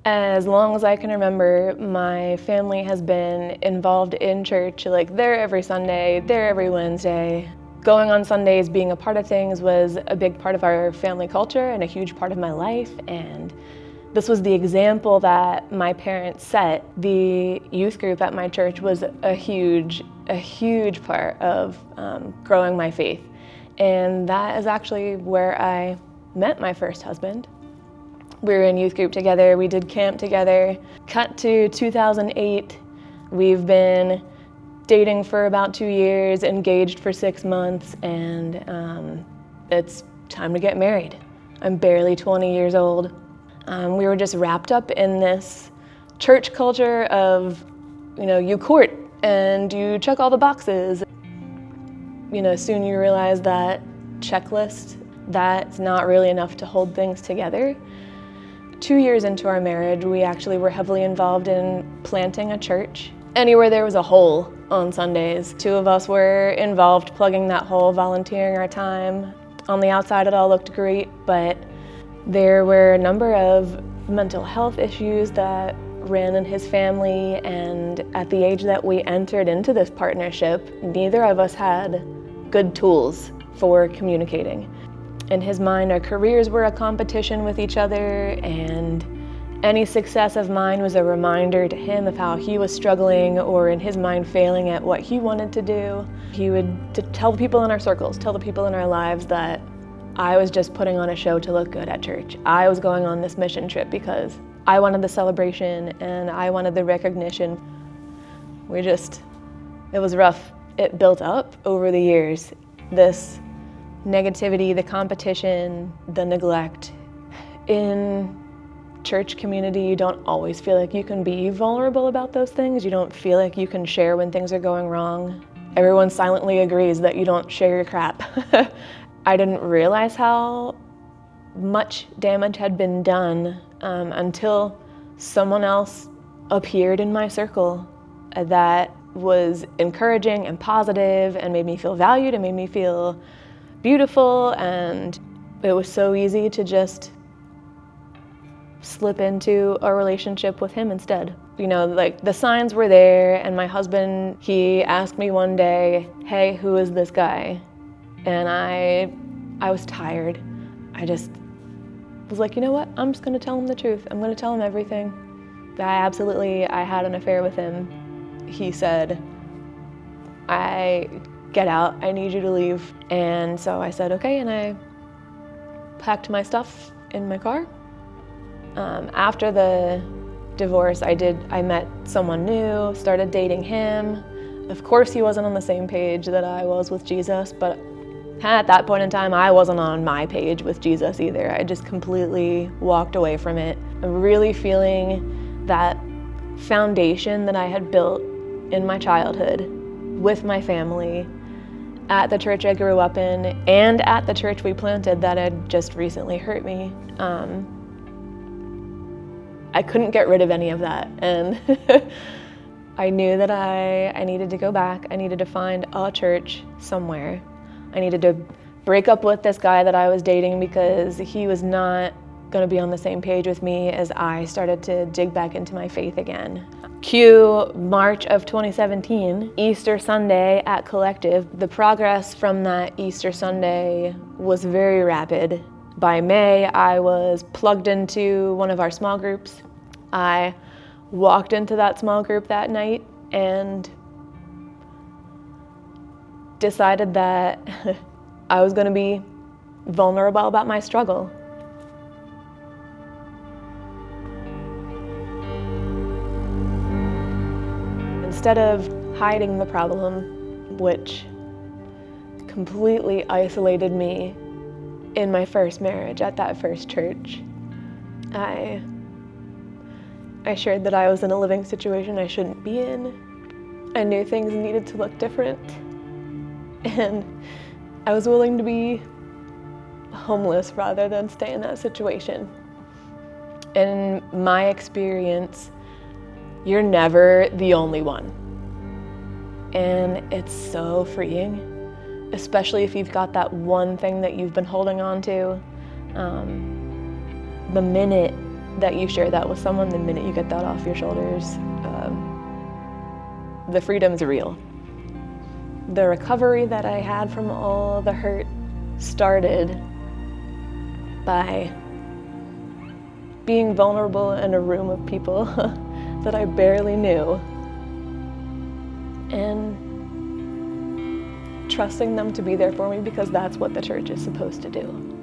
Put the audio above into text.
As long as I can remember, my family has been involved in church, like there every Sunday, there every Wednesday. Going on Sundays, being a part of things was a big part of our family culture and a huge part of my life. And this was the example that my parents set. The youth group at my church was a huge part of growing my faith. And that is actually where I met my first husband. We were in youth group together, we did camp together. Cut to 2008, we've been dating for about 2 years, engaged for 6 months, and it's time to get married. I'm barely 20 years old. We were just wrapped up in this church culture of, you court and you check all the boxes. Soon you realize that checklist, that's not really enough to hold things together. 2 years into our marriage, we actually were heavily involved in planting a church. Anywhere there was a hole on Sundays, 2 of us were involved plugging that hole, volunteering our time. On the outside, it all looked great, but there were a number of mental health issues that ran in his family, and at the age that we entered into this partnership, neither of us had good tools for communicating. In his mind, our careers were a competition with each other, and any success of mine was a reminder to him of how he was struggling, or in his mind failing at what he wanted to do. He would tell the people in our circles, tell the people in our lives that I was just putting on a show to look good at church. I was going on this mission trip because I wanted the celebration and I wanted the recognition. It was rough. It built up over the years. This negativity, the competition, the neglect. In church community, you don't always feel like you can be vulnerable about those things. You don't feel like you can share when things are going wrong. Everyone silently agrees that you don't share your crap. I didn't realize how much damage had been done until someone else appeared in my circle that was encouraging and positive and made me feel valued and made me feel beautiful, and it was so easy to just slip into a relationship with him instead. The signs were there, and my husband, he asked me one day, "Hey, who is this guy?" And I was tired. I just was like, you know what? I'm just gonna tell him the truth. I'm gonna tell him everything. I had an affair with him. He said, "Get out, I need you to leave." And so I said, okay, and I packed my stuff in my car. After the divorce, I met someone new, started dating him. Of course, he wasn't on the same page that I was with Jesus, but at that point in time, I wasn't on my page with Jesus either. I just completely walked away from it. I'm really feeling that foundation that I had built in my childhood with my family, at the church I grew up in, and at the church we planted that had just recently hurt me. I couldn't get rid of any of that, and I knew that I needed to go back. I needed to find a church somewhere. I needed to break up with this guy that I was dating because he was not going to be on the same page with me as I started to dig back into my faith again. Cue March of 2017, Easter Sunday at Collective. The progress from that Easter Sunday was very rapid. By May, I was plugged into one of our small groups. I walked into that small group that night and decided that I was going to be vulnerable about my struggle. Instead of hiding the problem, which completely isolated me in my first marriage at that first church, I shared that I was in a living situation I shouldn't be in. I knew things needed to look different, and I was willing to be homeless rather than stay in that situation. In my experience, you're never the only one. And it's so freeing, especially if you've got that one thing that you've been holding on to. The minute that you share that with someone, the minute you get that off your shoulders, the freedom's real. The recovery that I had from all the hurt started by being vulnerable in a room of people that I barely knew and trusting them to be there for me, because that's what the church is supposed to do.